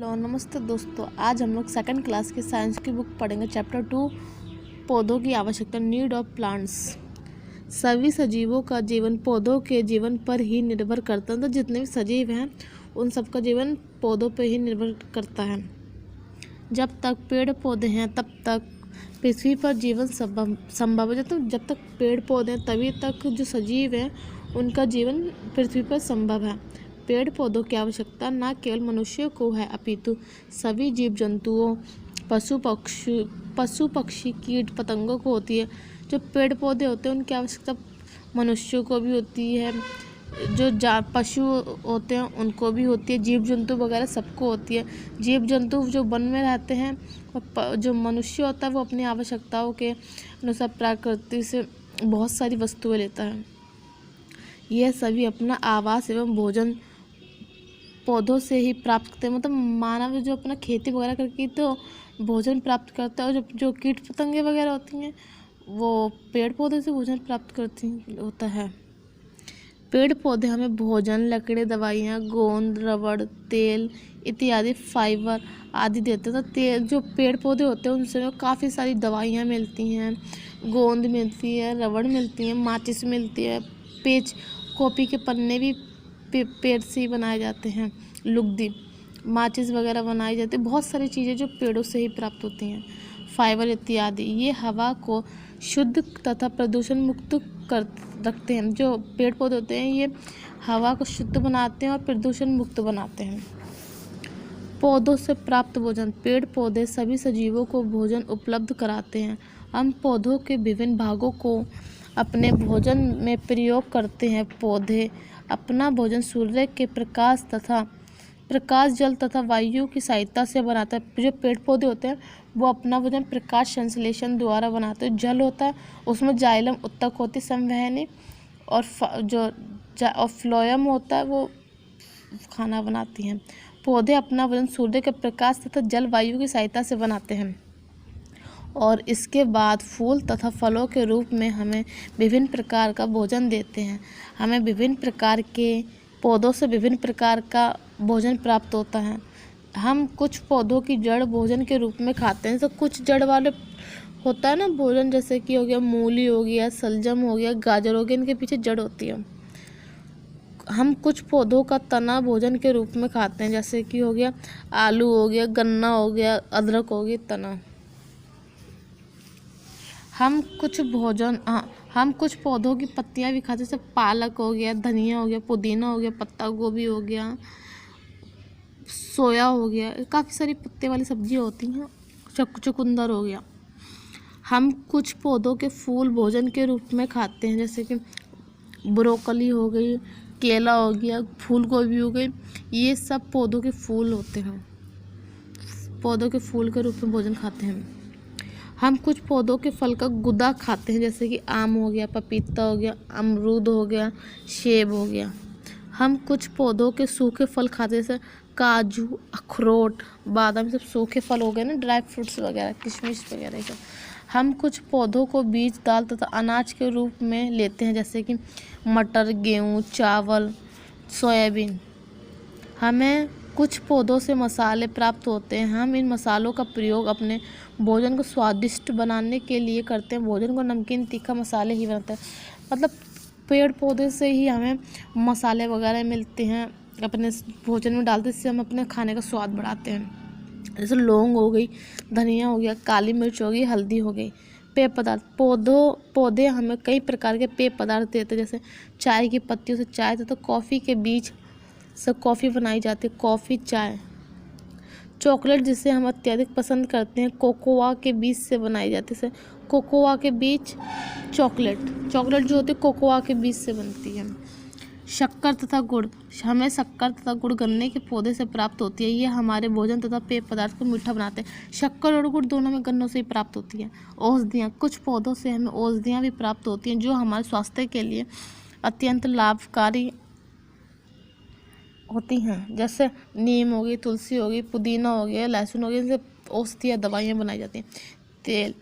Hello नमस्ते दोस्तों। आज हम लोग सेकंड क्लास की साइंस की बुक पढ़ेंगे। चैप्टर 2 पौधों की आवश्यकता, नीड ऑफ प्लांट्स। सभी सजीवों का जीवन पौधों के जीवन पर ही निर्भर करता है। तो जितने भी सजीव हैं उन सबका जीवन पौधों पर ही निर्भर करता है। जब तक पेड़ पौधे हैं तब तक पृथ्वी पर जीवन संभव है। जब तक पेड़ पौधे हैं तभी तक जो सजीव हैं उनका जीवन पृथ्वी पर संभव है। पेड़ पौधों की आवश्यकता न केवल मनुष्यों को है अपितु सभी जीव जंतुओं, पशु पक्षी, कीट पतंगों को होती है। जो पेड़ पौधे होते हैं उनकी आवश्यकता मनुष्यों को भी होती है, जो पशु होते हैं उनको भी होती है, जीव जंतु वगैरह सबको होती है। जीव जंतु जो वन में रहते हैं और जो मनुष्य होता है वो अपनी आवश्यकताओं के अनुसार प्रकृति से बहुत सारी वस्तुएं लेता है। यह सभी अपना आवास एवं भोजन पौधों से ही प्राप्त करते हैं। मतलब मानव जो अपना खेती वगैरह करके तो भोजन प्राप्त करता है, और जो कीट पतंगे वगैरह होती हैं वो पेड़ पौधे से भोजन प्राप्त करती होता है। पेड़ पौधे हमें भोजन, लकड़ी, दवाइयाँ, गोंद, रबड़, तेल इत्यादि फाइबर आदि देते हैं। तो तेल जो पेड़ पौधे होते हैं उनसे हमें काफ़ी सारी दवाइयाँ मिलती हैं, गोंद मिलती है, रबड़ मिलती है, माचिस मिलती है, पेज कॉपी के पन्ने भी पेड़ से ही बनाए जाते हैं, लुगदी, माचिस वगैरह बनाई जाती है। बहुत सारी चीज़ें जो पेड़ों से ही प्राप्त होती हैं, फाइबर इत्यादि। ये हवा को शुद्ध तथा प्रदूषण मुक्त कर रखते हैं। जो पेड़ पौधे होते हैं ये हवा को शुद्ध बनाते हैं और प्रदूषण मुक्त बनाते हैं। पौधों से प्राप्त भोजन, पेड़ पौधे सभी सजीवों को भोजन उपलब्ध कराते हैं। हम पौधों के विभिन्न भागों को अपने भोजन में प्रयोग करते हैं। पौधे अपना भोजन सूर्य के प्रकाश, जल तथा वायु की सहायता से बनाते हैं। जो पेड़ पौधे होते हैं वो अपना भोजन प्रकाश संश्लेषण द्वारा बनाते हैं। जल होता है उसमें जाइलम उत्तक होती है संवहनी, और फ्लोएम होता है वो खाना बनाती हैं। पौधे अपना भोजन सूर्य के प्रकाश तथा जल वायु की सहायता से बनाते हैं, और इसके बाद फूल तथा फलों के रूप में हमें विभिन्न प्रकार का भोजन देते हैं। हमें विभिन्न प्रकार के पौधों से विभिन्न प्रकार का भोजन प्राप्त होता है। हम कुछ पौधों की जड़ भोजन के रूप में खाते हैं। तो कुछ जड़ वाले होता है ना भोजन, जैसे कि हो गया मूली हो गया, सलजम हो गया, गाजर हो गया, इनके पीछे जड़ होती है। हम कुछ पौधों का तना भोजन के रूप में खाते हैं, जैसे कि हो गया आलू हो गया, गन्ना हो गया, अदरक हो गया, तना। हम कुछ पौधों की पत्तियां भी खाते हैं, जैसे पालक हो गया, धनिया हो गया, पुदीना हो गया, पत्ता गोभी हो गया, सोया हो गया, काफ़ी सारी पत्ते वाली सब्जियां होती हैं, चुकंदर हो गया। हम कुछ पौधों के फूल भोजन के रूप में खाते हैं, जैसे कि ब्रोकली हो गई, केला हो गया, फूल गोभी हो गई। ये सब पौधों के फूल होते हैं, पौधों के फूल के रूप में भोजन खाते हैं। हम कुछ पौधों के फल का गुदा खाते हैं, जैसे कि आम हो गया, पपीता हो गया, अमरूद हो गया, सेब हो गया। हम कुछ पौधों के सूखे फल खाते हैं, जैसे काजू, अखरोट, बादाम, सब सूखे फल हो गए ना, ड्राई फ्रूट्स वगैरह, किशमिश वगैरह सब। हम कुछ पौधों को बीज, दाल तथा अनाज के रूप में लेते हैं, जैसे कि मटर, गेहूँ, चावल, सोयाबीन। हमें कुछ पौधों से मसाले प्राप्त होते हैं। हम इन मसालों का प्रयोग अपने भोजन को स्वादिष्ट बनाने के लिए करते हैं। भोजन को नमकीन, तीखा मसाले ही बनाते हैं। मतलब पेड़ पौधे से ही हमें मसाले वगैरह मिलते हैं, अपने भोजन में डालते हैं, इससे हम अपने खाने का स्वाद बढ़ाते हैं। जैसे लौंग हो गई, धनिया हो गया, काली मिर्च हो गई, हल्दी हो गई। पेय पदार्थ, पौधे हमें कई प्रकार के पेय पदार्थ देते हैं, जैसे चाय की पत्तियों से चाय तथा कॉफ़ी के बीज से कॉफ़ी बनाई जाती है, कॉफ़ी, चाय। चॉकलेट जिसे हम अत्यधिक पसंद करते हैं, कोकोआ के बीज से बनाई जाती है। कोकोआ के बीज, चॉकलेट जो होती है कोकोआ के बीज से बनती है। शक्कर तथा गुड़, हमें शक्कर तथा गुड़ गन्ने के पौधे से प्राप्त होती है। ये हमारे भोजन तथा पेय पदार्थ को मीठा बनाते हैं। शक्कर और गुड़ दोनों में गन्नों से ही प्राप्त होती है। औषधियाँ, कुछ पौधों से हमें औषधियाँ भी प्राप्त होती हैं जो हमारे स्वास्थ्य के लिए अत्यंत लाभकारी होती हैं, जैसे नीम हो गई, तुलसी हो गई, पुदीना हो गया, लहसुन हो गया, इनसे औषधीय दवाइयाँ बनाई जाती हैं। तेल,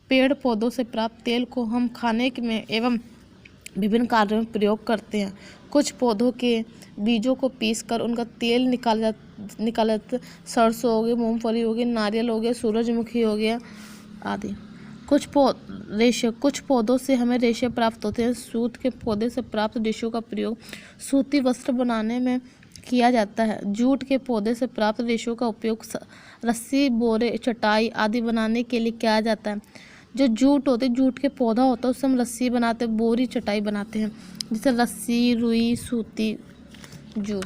पेड़ पौधों से प्राप्त तेल को हम खाने में एवं विभिन्न कार्यों में प्रयोग करते हैं। कुछ पौधों के बीजों को पीसकर उनका तेल निकाला जाता है। सरसों हो गई, मूंगफली हो गई, नारियल हो गया, सूरजमुखी हो गया आदि। कुछ पौधों से हमें रेशे प्राप्त होते हैं। सूत के पौधे से प्राप्त रेशों का प्रयोग सूती वस्त्र बनाने में किया जाता है। जूट के पौधे से प्राप्त रेशों का उपयोग रस्सी, बोरे, चटाई आदि बनाने के लिए किया जाता है। जो जूट के पौधा होता है उससे हम रस्सी बनाते हैं, बोरी, चटाई बनाते हैं, जैसे रस्सी, रुई, सूती, जूट।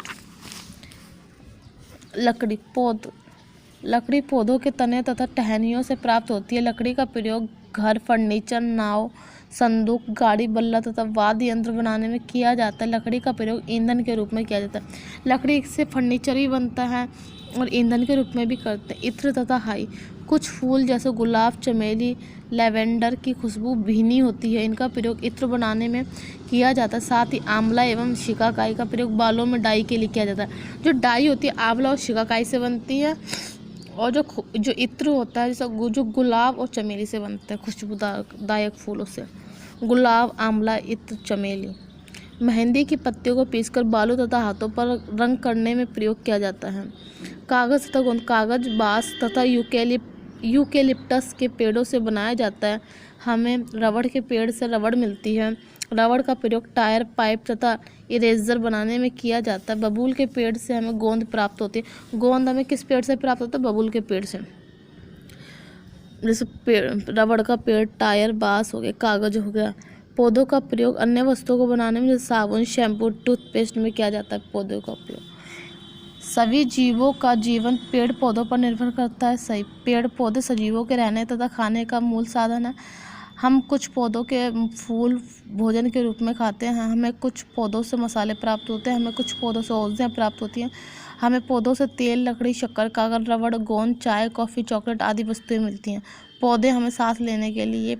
लकड़ी पौधों के तने तथा टहनियों से प्राप्त होती है। लकड़ी का प्रयोग घर, फर्नीचर, नाव, संदूक, गाड़ी, बल्ला तथा वाद्य यंत्र बनाने में किया जाता है। लकड़ी का प्रयोग ईंधन के रूप में किया जाता है। लकड़ी से फर्नीचर भी बनता है और ईंधन के रूप में भी करते हैं। इत्र तथा हाई, कुछ फूल जैसे गुलाब, चमेली, लैवेंडर की खुशबू भीनी होती है। इनका प्रयोग इत्र बनाने में किया जाता है। साथ ही आंवला एवं शिकाकाई का प्रयोग बालों में डाई के लिए किया जाता है। जो डाई होती है आंवला और शिकाकाई से बनती है, और जो इत्र होता है जैसे जो गुलाब और चमेली से बनता है, खुशबूदायक फूलों से। गुलाब, आंवला, इत्र, चमेली। मेहंदी की पत्तियों को पीसकर बालों तथा हाथों पर रंग करने में प्रयोग किया जाता है। कागज तथा गोंद, कागज बांस तथा यूकेलिप्टस के पेड़ों से बनाया जाता है। हमें रबड़ के पेड़ से रबड़ मिलती है। रबड़ का प्रयोग टायर, पाइप तथा इरेजर बनाने में किया जाता है। बबूल के पेड़ से हमें गोंद प्राप्त होती है। गोंद हमें किस पेड़ से प्राप्त होता है? बबूल के पेड़ से। जैसे रबड़ का पेड़, टायर, बांस हो गया, कागज हो गया। पौधों का प्रयोग अन्य वस्तुओं को बनाने में जैसे साबुन, शैम्पू, टूथपेस्ट में किया जाता है। पौधों का उपयोग। सभी जीवों का जीवन पेड़ पौधों पर निर्भर करता है। सही, पेड़ पौधे सजीवों के रहने तथा खाने का मूल साधन है। हम कुछ पौधों के फूल भोजन के रूप में खाते हैं। हमें कुछ पौधों से मसाले प्राप्त होते हैं। हमें कुछ पौधों से औषधियाँ प्राप्त होती हैं। हमें पौधों से तेल, लकड़ी, शक्कर, कागज, रबड़, गोंद, चाय, कॉफ़ी, चॉकलेट आदि वस्तुएं मिलती हैं। पौधे हमें सांस लेने के लिए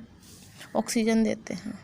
ऑक्सीजन देते हैं।